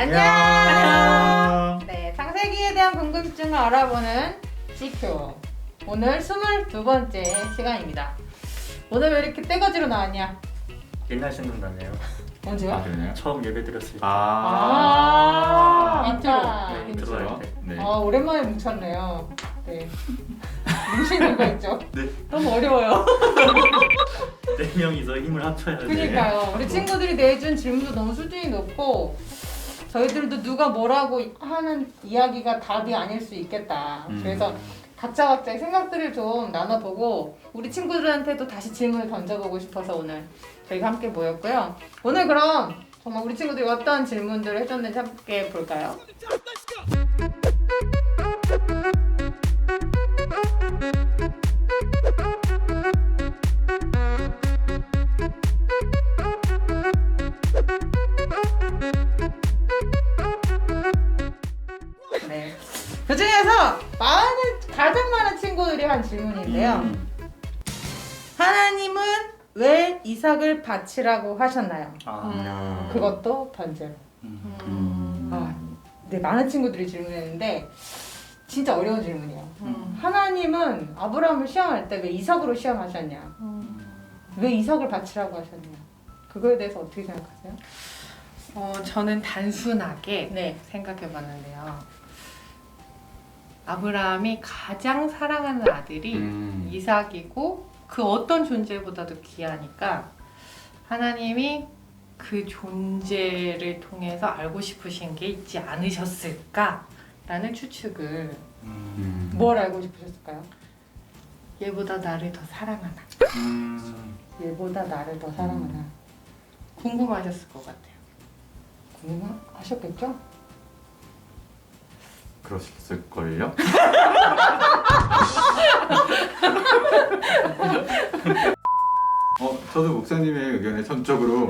안녕. 네, 창세기에 대한 궁금증을 알아보는 지표. 오늘 22번째 시간입니다. 오늘 왜 이렇게 떼거지로 나왔냐? 옛날 생각나네요. 언제요? 그러네요. 처음 예배 드렸을 때. 인트로. 네, 인트로 할 때. 네. 오랜만에 뭉쳤네요. 네. 뭉치는 거 있죠? 네. 너무 어려워요. 네 명이서 힘을 합쳐야 돼. 그러니까요. 우리 친구들이 내준 질문도 너무 수준이 높고 저희들도 누가 뭐라고 하는 이야기가 답이 아닐 수 있겠다. 그래서 각자의 생각들을 좀 나눠보고 우리 친구들한테도 다시 질문을 던져보고 싶어서 오늘 저희가 함께 모였고요. 오늘 그럼 정말 우리 친구들이 어떤 질문들을 해줬는지 함께 볼까요? 네. 그 중에서 가장 많은 친구들이 한 질문인데요. 하나님은 왜 이삭을 바치라고 하셨나요? 그것도 번제로. 네, 많은 친구들이 질문했는데 진짜 어려운 질문이에요. 하나님은 아브라함을 시험할 때 왜 이삭으로 시험하셨냐? 왜 이삭을 바치라고 하셨냐? 그거에 대해서 어떻게 생각하세요? 저는 단순하게 네. 생각해 봤는데요. 아브라함이 가장 사랑하는 아들이 이삭이고 그 어떤 존재보다도 귀하니까 하나님이 그 존재를 통해서 알고 싶으신 게 있지 않으셨을까라는 추측을 뭘 알고 싶으셨을까요? 얘보다 나를 더 사랑하나 얘보다 나를 더 사랑하나 궁금하셨을 것 같아요. 궁금하셨겠죠? 그러셨을걸요? 저도 목사님의 의견에 전적으로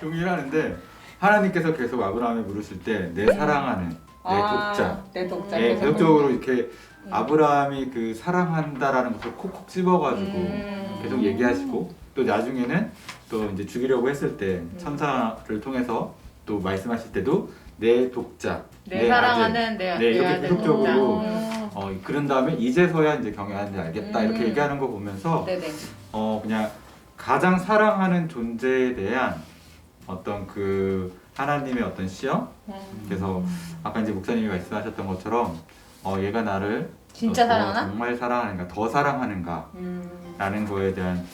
동의를 하는데 하나님께서 계속 아브라함에 물으실 때 내 사랑하는 내 독자 내 독자. 예, 계속적으로 이렇게 아브라함이 그 사랑한다라는 것을 콕콕 집어가지고 계속 얘기하시고 또 나중에는 또 이제 죽이려고 했을 때 천사를 통해서 또 말씀하실 때도 내 독자, 내 사랑하는 아들, 내 네, 이렇게 아들. 계속적으로 그런 다음에 이제서야 이제 경외하는지 알겠다 이렇게 얘기하는 거 보면서 네네. 그냥 가장 사랑하는 존재에 대한 어떤 그 하나님의 어떤 시험 그래서 아까 이제 목사님이 말씀하셨던 것처럼 얘가 나를 진짜 사랑하나? 정말 사랑하는가 더 사랑하는가 라는 거에 대한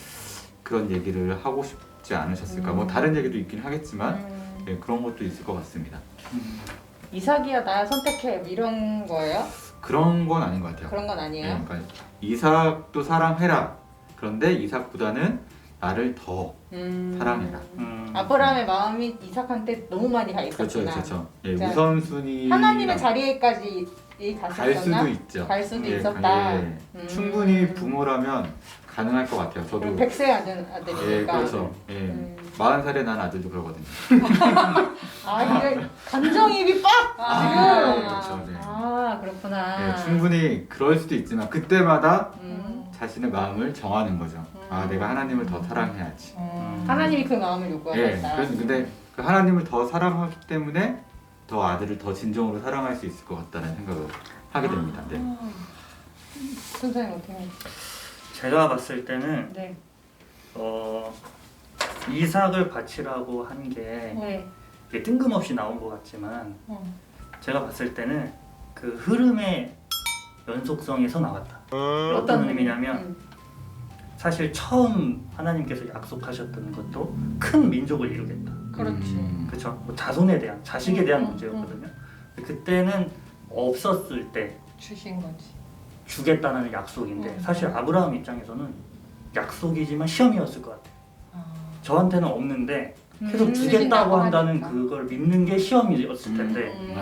그런 얘기를 하고 싶지 않으셨을까 뭐 다른 얘기도 있긴 하겠지만 네, 그런 것도 있을 것 같습니다. 이삭이야 나 선택해 이런 거예요? 그런 건 아닌 것 같아요. 그런 건 아니에요? 네, 그러니까 이삭도 사랑해라. 그런데 이삭보다는 나를 더 사랑해라. 아브라함의 마음이 이삭한테 너무 많이 가 그렇죠, 있었구나. 그렇죠. 예, 자, 우선순위 하나님의 자리에까지 갈 갔었나? 수도 있죠. 갈 수도 예, 있었다. 예. 충분히 부모라면 가능할 것 같아요. 저도. 그럼 100세 아들이니까. 예, 그렇죠. 예. 40살에 난 아들도 그러거든요. 이게 감정이입이 빡! 지금. 그렇죠. 네. 그렇구나. 예, 충분히 그럴 수도 있지만 그때마다 자신의 마음을 정하는 거죠. 내가 하나님을 더 사랑해야지. 하나님이 그 마음을 요구하셨다. 근데 그 하나님을 더 사랑하기 때문에 더 아들을 더 진정으로 사랑할 수 있을 것 같다는 생각을 하게 됩니다. 네. 선생님 어떻게 해요? 제가 봤을 때는 네. 이삭을 바치라고 한 게 네. 뜬금없이 나온 것 같지만 제가 봤을 때는 그 흐름의 연속성에서 나왔다. 어떤 의미냐면 사실 처음 하나님께서 약속하셨던 것도 큰 민족을 이루겠다. 그렇지. 그렇죠? 뭐 자손에 대한, 자식에 대한 문제였거든요. 그때는 없었을 때 주신 거지. 주겠다는 약속인데 사실 아브라함 입장에서는 약속이지만 시험이었을 것 같아요. 저한테는 없는데 계속 주겠다고 한다는 하니까. 그걸 믿는 게 시험이었을 텐데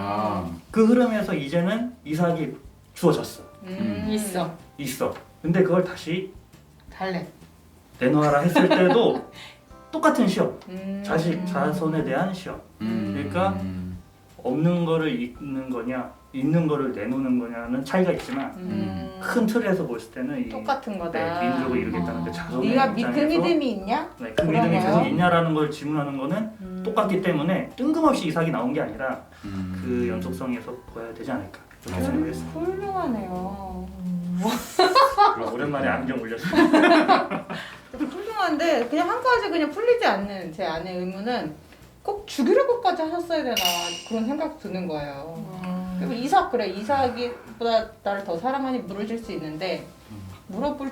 그 흐름에서 이제는 이삭이 주어졌어. 있어. 근데 그걸 다시 달래. 내놓아라 했을 때도 똑같은 시험. 자식, 자손에 대한 시험. 그러니까 없는 거를 있는 거냐, 있는 거를 내놓는 거냐는 차이가 있지만 큰 틀에서 봤을 때는 이 똑같은 거다. 민족을 이루겠다는 그 자손의 네가 입장에서 그 믿음이 있냐? 네, 그 그런 믿음이 거요? 계속 있냐라는 걸 질문하는 거는 똑같기 때문에 뜬금없이 이삭이 나온 게 아니라 그 음. 연속성에서 보여야 되지 않을까 그렇게 생각했어. 훌륭하네요. 오랜만에 안경 올렸어. 훌륭한데 그냥 한 가지 그냥 풀리지 않는 제 안의 의문은 꼭 죽이려고까지 하셨어야 되나 그런 생각 드는 거예요. 그리고 이삭 그래 이삭이보다 나를 더 사랑하니 물어줄 수 있는데 물어볼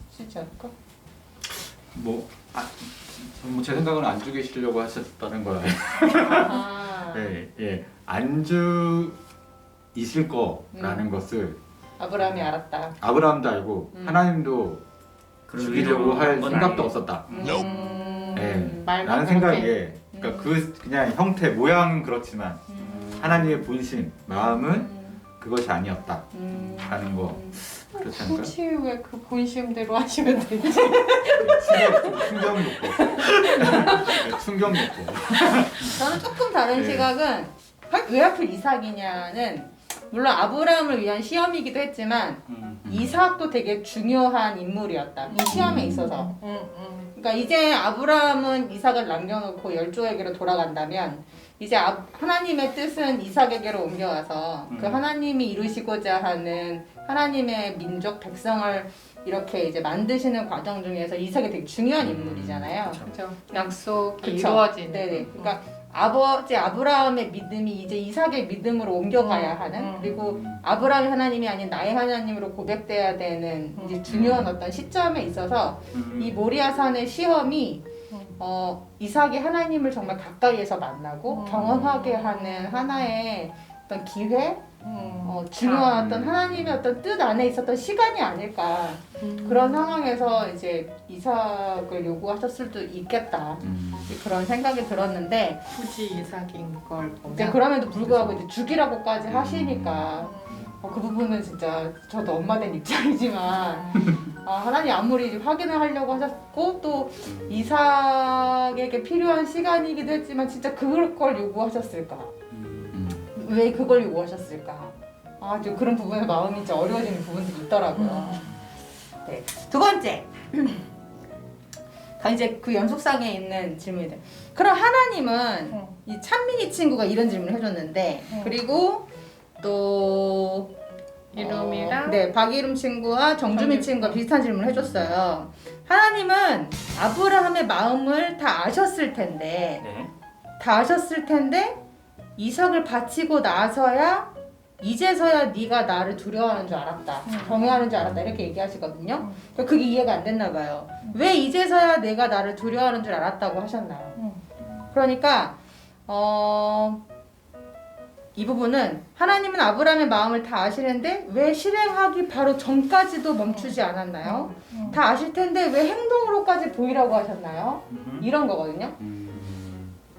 수 있지 않을까? 제 생각은 안 죽이시려고 하셨다는 거예요. 아, 네, 예, 안 죽이실 거라는 것을 아브라함이 알았다. 아브라함도 알고 하나님도 죽이려고 할 건 생각도 아니에요. 없었다. 예, 말도 라는 그렇게. 생각에 그러니까 그냥 형태 모양은 그렇지만 하나님의 본심 마음은 그것이 아니었다라는 거 그렇지 않을까요? 굳이 왜 그 본심대로 하시면 되지? 충격 놓고 충격 놓고 저는 조금 다른 네. 시각은 왜 하필 이삭이냐는 물론 아브라함을 위한 시험이기도 했지만 이삭도 되게 중요한 인물이었다. 이 시험에 있어서. 그러니까 이제 아브라함은 이삭을 남겨놓고 열조에게로 돌아간다면 이제 하나님의 뜻은 이삭에게로 옮겨와서 그 하나님이 이루시고자 하는 하나님의 민족 백성을 이렇게 이제 만드시는 과정 중에서 이삭이 되게 중요한 인물이잖아요. 그죠. 약속이 그쵸? 이루어지는. 네네. 그러니까 아버지 아브라함의 믿음이 이제 이삭의 믿음으로 옮겨가야 하는 그리고 아브라함의 하나님이 아닌 나의 하나님으로 고백돼야 되는 이제 중요한 어떤 시점에 있어서 이 모리아산의 시험이 이삭이 하나님을 정말 가까이에서 만나고 경험하게 하는 하나의 어떤 기회, 중요한 어떤 하나님의 어떤 뜻 안에 있었던 시간이 아닐까 그런 상황에서 이제 이삭을 요구하셨을 수도 있겠다 그런 생각이 들었는데 굳이 이삭인 걸 보면. 이제 그럼에도 불구하고 이제 죽이라고까지 하시니까 그 부분은 진짜 저도 엄마 된 입장이지만 하나님 아무리 이제 확인을 하려고 하셨고 또 이삭에게 필요한 시간이기도 했지만 진짜 그걸 요구하셨을까? 왜 그걸 요구하셨을까? 이제 그런 부분에 마음이 이제 어려워지는 부분들이 있더라고요. 네. 두 번째. 이제 그 연속상에 있는 질문이들. 그럼 하나님은 이 찬민이 친구가 이런 질문을 해줬는데 그리고 또 이름이랑 네 박이름 친구와 정주민 친구가 비슷한 질문을 해줬어요. 하나님은 아브라함의 마음을 다 아셨을 텐데 네. 이삭을 바치고 나서야 이제서야 네가 나를 두려워하는 줄 알았다. 경외하는 줄 알았다. 이렇게 얘기하시거든요. 그게 이해가 안 됐나 봐요. 왜 이제서야 내가 나를 두려워하는 줄 알았다고 하셨나요? 그러니까 이 부분은 하나님은 아브라함의 마음을 다 아시는데 왜 실행하기 바로 전까지도 멈추지 않았나요? 다 아실 텐데 왜 행동으로까지 보이라고 하셨나요? 이런 거거든요.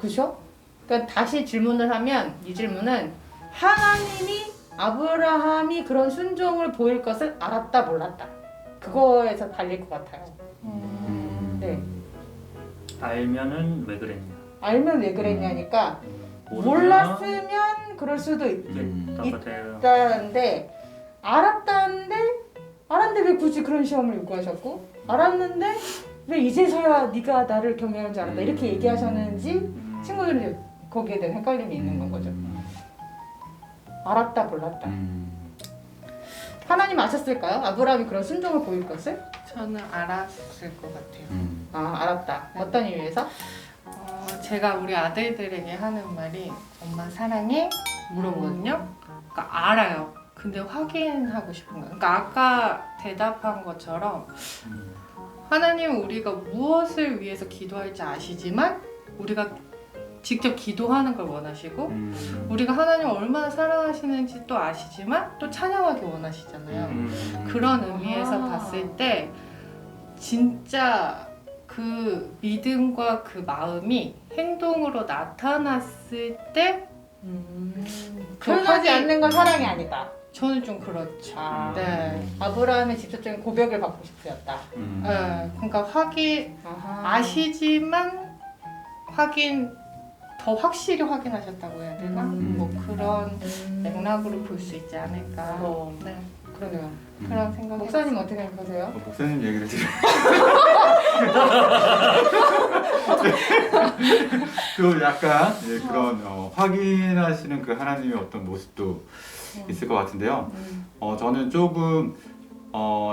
그죠? 그러니까 다시 질문을 하면 이 질문은 하나님이 아브라함이 그런 순종을 보일 것을 알았다 몰랐다 그거에서 달릴 것 같아요. 네. 알면은 왜 그랬냐. 알면 왜 그랬냐니까 모르면 몰랐으면 그럴 수도 있다는데 알았는데 왜 굳이 그런 시험을 요구하셨고 알았는데 왜 이제서야 네가 나를 경외하는 줄 알았다 이렇게 얘기하셨는지 친구들은 이제 거기에 대한 헷갈림이 있는 건 거죠. 알았다 몰랐다. 하나님 아셨을까요? 아브라함이 그런 순종을 보일 것을? 저는 알았을 것 같아요. 알았다. 어떤 이유에서? 제가 우리 아들들에게 하는 말이 엄마 사랑해? 물어보거든요. 그러니까 알아요. 근데 확인하고 싶은 거예요. 그러니까 아까 대답한 것처럼 하나님은 우리가 무엇을 위해서 기도할지 아시지만 우리가 직접 기도하는 걸 원하시고 우리가 하나님을 얼마나 사랑하시는지 또 아시지만 또 찬양하기 원하시잖아요. 그런 의미에서 봤을 때 진짜 그 믿음과 그 마음이 행동으로 나타났을 때 표현하지 않는 건 사랑이 아니다. 저는 좀 그렇죠. 네. 아브라함의 직접적인 고백을 받고 싶으셨다. 네. 그러니까 아시지만 더 확실히 확인하셨다고 해야 되나? 뭐 그런 맥락으로 볼 수 있지 않을까. 네. 그러네요. 그런 생각. 목사님 어떻게 생각하세요? 목사님 얘기를 들으면 또 약간 예, 그런 확인하시는 그 하나님의 어떤 모습도 있을 것 같은데요. 저는 조금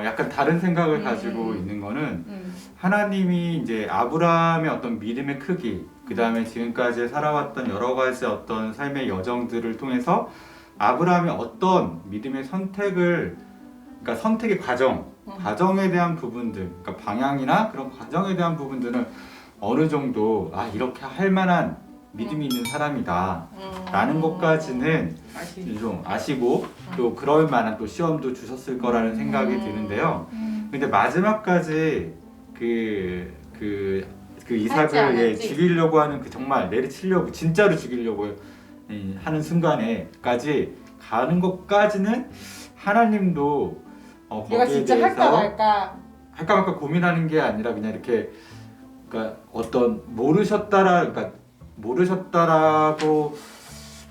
약간 다른 생각을 가지고 있는 거는 하나님이 이제 아브라함의 어떤 믿음의 크기, 그 다음에 지금까지 살아왔던 여러 가지 어떤 삶의 여정들을 통해서 아브라함이 어떤 믿음의 선택을, 그러니까 선택의 과정에 대한 부분들, 그러니까 방향이나 그런 과정에 대한 부분들은 어느 정도 이렇게 할 만한 믿음이 있는 사람이다 라는 것까지는 좀 아시고 또 그럴 만한 또 시험도 주셨을 거라는 생각이 드는데요. 근데 마지막까지 그 이삭을 죽이려고 하는 그 정말 내리치려고 진짜로 죽이려고 하는 순간에까지 가는 것까지는 하나님도 내가 거기에 진짜 대해서 할까 말까 고민하는 게 아니라 그냥 이렇게 그러니까 어떤 모르셨다라고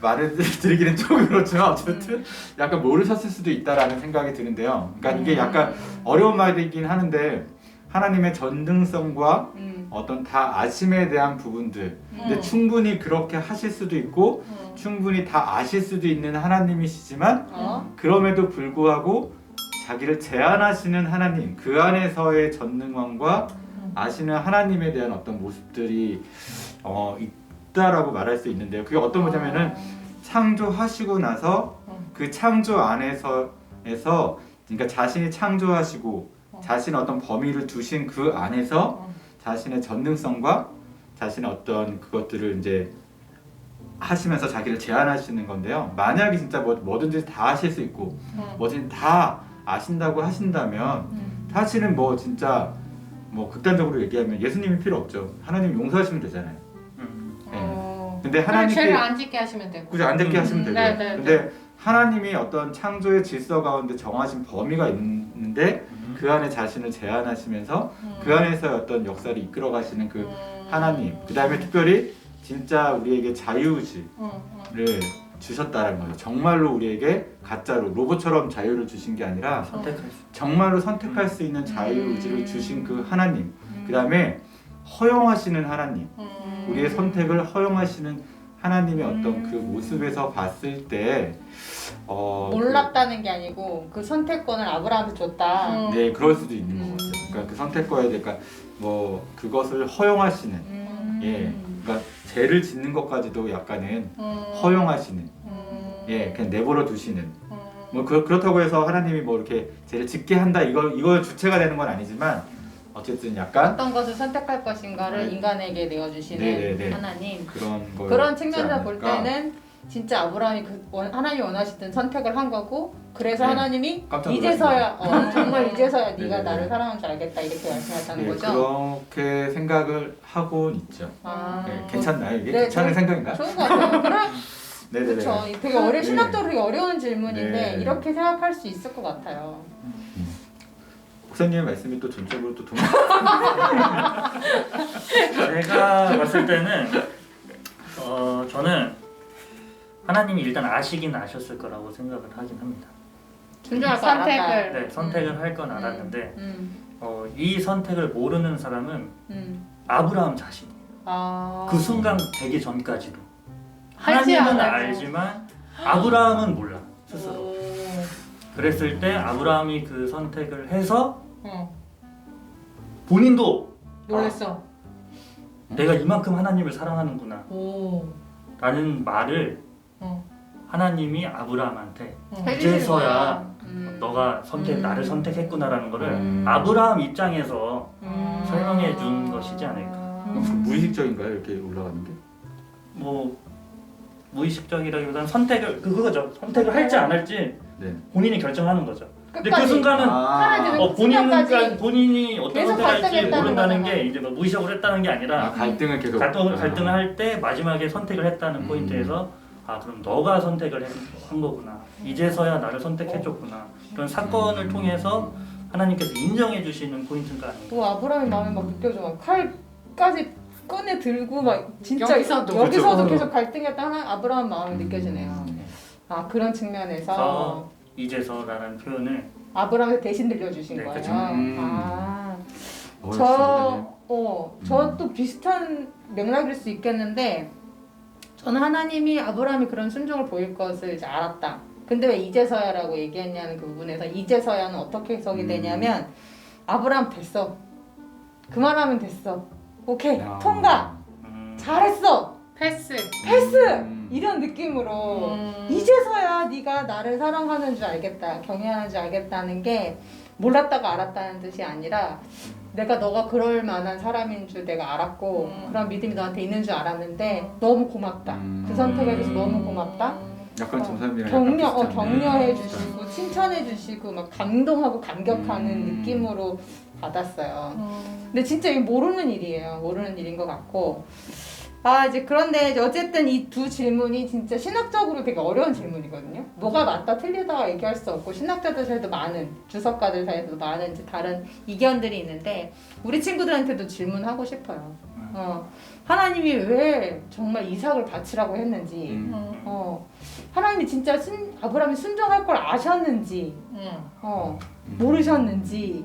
말을 드리기는 조금 그렇지만 어쨌든 약간 모르셨을 수도 있다라는 생각이 드는데요. 그러니까 이게 약간 어려운 말이긴 하는데 하나님의 전능성과 어떤 다 아심에 대한 부분들 근데 충분히 그렇게 하실 수도 있고 충분히 다 아실 수도 있는 하나님이시지만 그럼에도 불구하고 자기를 제한하시는 하나님 그 안에서의 전능함과 아시는 하나님에 대한 어떤 모습들이 있다라고 말할 수 있는데요. 그게 어떤 거냐면은 창조하시고 나서 그 창조 안에서 그러니까 자신이 창조하시고 자신의 어떤 범위를 두신 그 안에서 자신의 전능성과 자신의 어떤 그것들을 이제 하시면서 자기를 제한하시는 건데요. 만약에 진짜 뭐든지 다 하실 수 있고 뭐든지 다 아신다고 하신다면 사실은 뭐 진짜 뭐 극단적으로 얘기하면 예수님이 필요 없죠. 하나님 용서하시면 되잖아요. 네. 근데 하나님께 죄를 안 짓게 하시면 되고. 그죠 안 듣게 하시면 되고요. 네, 네, 근데 하나님이 어떤 창조의 질서 가운데 정하신 범위가 있는데 그 안에 자신을 제한하시면서 그 안에서 어떤 역사를 이끌어 가시는 그 하나님. 그 다음에 특별히 진짜 우리에게 자유의지를 주셨다는 거예요. 정말로 우리에게 가짜로 로봇처럼 자유를 주신 게 아니라 정말로 선택할 수 있는 자유의지를 주신 그 하나님. 그 다음에 허용하시는 하나님. 우리의 선택을 허용하시는 하나님의 어떤 그 모습에서 봤을 때 몰랐다는 게 아니고 그 선택권을 아브라함한테 줬다. 네, 그럴 수도 있는 것 같아요. 그러니까 그 선택권에 그러니까 뭐 그것을 허용하시는, 예, 그러니까 죄를 짓는 것까지도 약간은 허용하시는, 예, 그냥 내버려 두시는. 뭐 그렇다고 해서 하나님이 뭐 이렇게 죄를 짓게 한다 이걸 주체가 되는 건 아니지만 어쨌든 약간 어떤 것을 선택할 것인가를 인간에게 내어주시는 하나님. 그런 측면에서 볼 때는 진짜 아브라함이 하나님이 원하시던 선택을 한 거고 그래서 하나님이 이제서야 정말 이제서야 네가 나를 사랑하는 줄 알겠다 이렇게 말씀하셨다는 거죠. 그렇게 생각을 하고 있죠. 네, 괜찮나요 이게? 네, 괜찮은 생각인가요? 좋은 것 같아요. 네네네. 그렇죠. 되게 신학적으로 되게 어려운 질문인데 이렇게 생각할 수 있을 것 같아요. 목사님의 말씀이 또 전적으로 또 제가 봤을 때는 저는 하나님이 일단 아시긴 아셨을 거라고 생각을 하긴 합니다. 존중할 거 선택을. 알았다. 네, 선택을 할 건 알았는데 이 선택을 모르는 사람은 아브라함 자신이에요. 그 순간 되기 전까지도 하나님은 알지만 아브라함은 몰라 스스로. 그랬을 때 아브라함이 그 선택을 해서 본인도 놀랬어. 내가 이만큼 하나님을 사랑하는구나 라는 말을 하나님이 아브라함한테 이제서야 너가 나를 선택했구나라는 거를 아브라함 입장에서 설명해 준 것이지 않을까. 무의식적인가요 이렇게 올라가는 게? 뭐 무의식적이라기보다는 그거죠. 선택을 할지 안 할지 본인이 결정하는 거죠. 근데 그 순간은 본인이 어떤 선택을 할지 모른다는 게 이제 뭐 무의식적으로 했다는 게 아니라 갈등을 계속 갈등을 할 때 마지막에 선택을 했다는 포인트에서 그럼 너가 선택을 한 거구나. 이제서야 나를 선택해줬구나. 이런 사건을 통해서 하나님께서 인정해 주시는 포인트가 아닌가. 아브라함의 마음이 막 느껴져. 막 칼까지 꺼내 들고 막 진짜 여기서도 그렇죠. 계속 갈등했던 아브라함 마음이 느껴지네요. 그런 측면에서 이제서라는 표현을 아브라함한테 대신 들려주신 거예요. 그쵸. 저도 비슷한 맥락일 수 있겠는데, 저는 하나님이 아브라함이 그런 순종을 보일 것을 이제 알았다. 근데 왜 이제서야라고 얘기했냐는 그 부분에서 이제서야는 어떻게 해석이 되냐면, 아브라함 됐어. 그만하면 됐어. 오케이, 야. 통과. 잘했어. 패스. 이런 느낌으로 이제서야 네가 나를 사랑하는 줄 알겠다, 경외하는 줄 알겠다는 게 몰랐다가 알았다는 뜻이 아니라 내가 너가 그럴 만한 사람인 줄 내가 알았고 그런 믿음이 너한테 있는 줄 알았는데 너무 고맙다. 그 선택해줘서 너무 고맙다. 약간 전사님이랑 격려해 주시고 칭찬해 주시고 막 감동하고 감격하는 느낌으로 받았어요. 근데 진짜 이거 모르는 일이에요. 모르는 일인 것 같고. 이제 그런데 이제 어쨌든 이 두 질문이 진짜 신학적으로 되게 어려운 질문이거든요. 뭐가 맞다 틀리다 얘기할 수 없고 신학자들 사이에도 많은, 주석가들 사이에도 많은 이제 다른 이견들이 있는데 우리 친구들한테도 질문하고 싶어요. 하나님이 왜 정말 이삭을 바치라고 했는지, 하나님이 진짜 아브라함이 순종할 걸 아셨는지, 모르셨는지,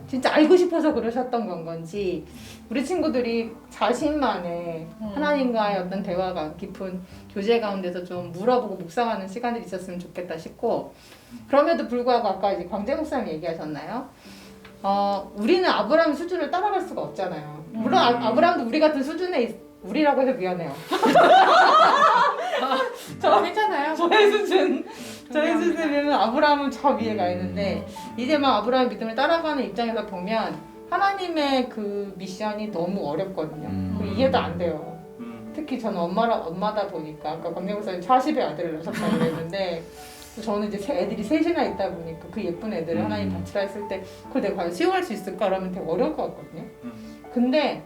진짜 알고 싶어서 그러셨던 건지, 우리 친구들이 자신만의 하나님과의 어떤 대화가 깊은 교제 가운데서 좀 물어보고 묵상하는 시간들이 있었으면 좋겠다 싶고, 그럼에도 불구하고 아까 이제 광재 목사님 얘기하셨나요? 우리는 아브라함 수준을 따라갈 수가 없잖아요. 물론 아브라함도 우리 같은 수준에 우리라고 해서 미안해요. 괜찮아요. 저의 수준이면 아브라함은 저 위에 가 있는데 이제 막 아브라함 믿음을 따라가는 입장에서 보면 하나님의 그 미션이 너무 어렵거든요. 그리고 이해도 안 돼요. 특히 저는 엄마다 보니까 아까 광재 목사님 40의 아들을 낳으셨다고 그랬는데 저는 이제 애들이 셋이나 있다 보니까 그 예쁜 애들을 하나님 바치라 했을 때 그걸 내가 과연 수용할 수 있을까? 그러면 되게 어려울 것 같거든요. 근데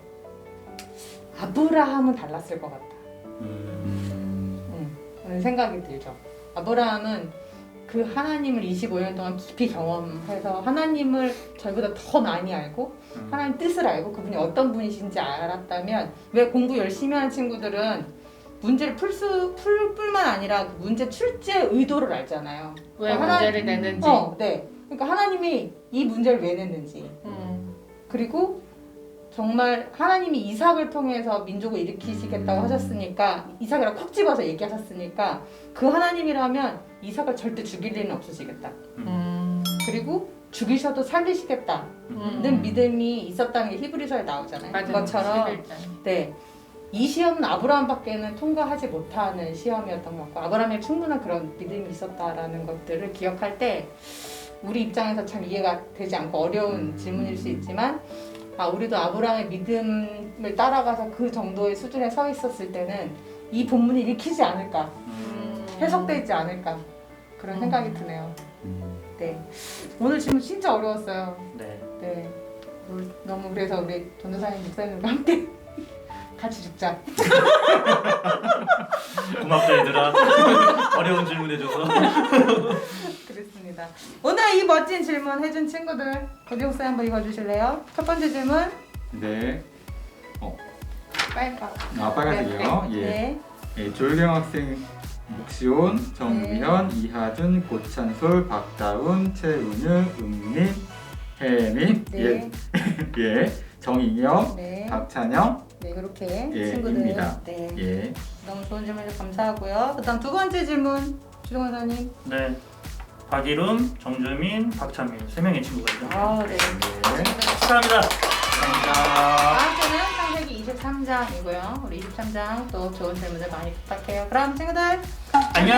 아브라함은 달랐을 것 같다. 그런 생각이 들죠. 아브라함은 그 하나님을 25년 동안 깊이 경험해서 하나님을 저희보다 더 많이 알고 하나님 뜻을 알고 그분이 어떤 분이신지 알았다면, 왜 공부 열심히 하는 친구들은 문제를 풀 뿐만 아니라 그 문제 출제 의도를 알잖아요. 왜 문제를 내는지. 네. 그러니까 하나님이 이 문제를 왜 냈는지. 그리고 정말 하나님이 이삭을 통해서 민족을 일으키시겠다고 하셨으니까, 이삭이라고 콕 집어서 얘기하셨으니까 그 하나님이라면 이삭을 절대 죽일 일은 없으시겠다. 그리고 죽이셔도 살리시겠다는 믿음이 있었다는 게 히브리서에 나오잖아요. 맞아요. 그것처럼 네, 이 시험은 아브라함밖에는 통과하지 못하는 시험이었던 것 같고, 아브라함에 충분한 그런 믿음이 있었다라는 것들을 기억할 때 우리 입장에서 참 이해가 되지 않고 어려운 질문일 수 있지만, 우리도 아브라함의 믿음을 따라가서 그 정도의 수준에 서 있었을 때는 이 본문이 읽히지 않을까, 해석되지 않을까, 그런 생각이 드네요. 네, 오늘 질문 진짜 어려웠어요. 네, 너무 그래서 우리 전도사님 목사님과 함께 같이 죽자. 고맙다 얘들아. 어려운 질문 해줘서. 그렇습니다. 오늘 이 멋진 질문 해준 친구들 권재 목사님 한번 읽어주실래요? 첫 번째 질문. 네. 빨강. 빨간색이요. 예. 네. 예, 조일경 학생, 목시온, 정미현, 이하준, 고찬솔, 박다운, 최은유, 은민, 혜민, 네. 예, 정인영, 네. 박찬영, 네, 그렇게 예, 친구들. 입니다. 네. 예. 너무 좋은 질문 해주셔서 감사하고요. 그다음 두 번째 질문 주동 원사님. 네. 박이름, 정주민, 박찬민 3명의 친구가 있죠. 네. 네. 축하합니다. 감사합니다. 다음 주는 창세기 23장이고요. 우리 23장 또 좋은 질문들 많이 부탁해요. 그럼 친구들 안녕.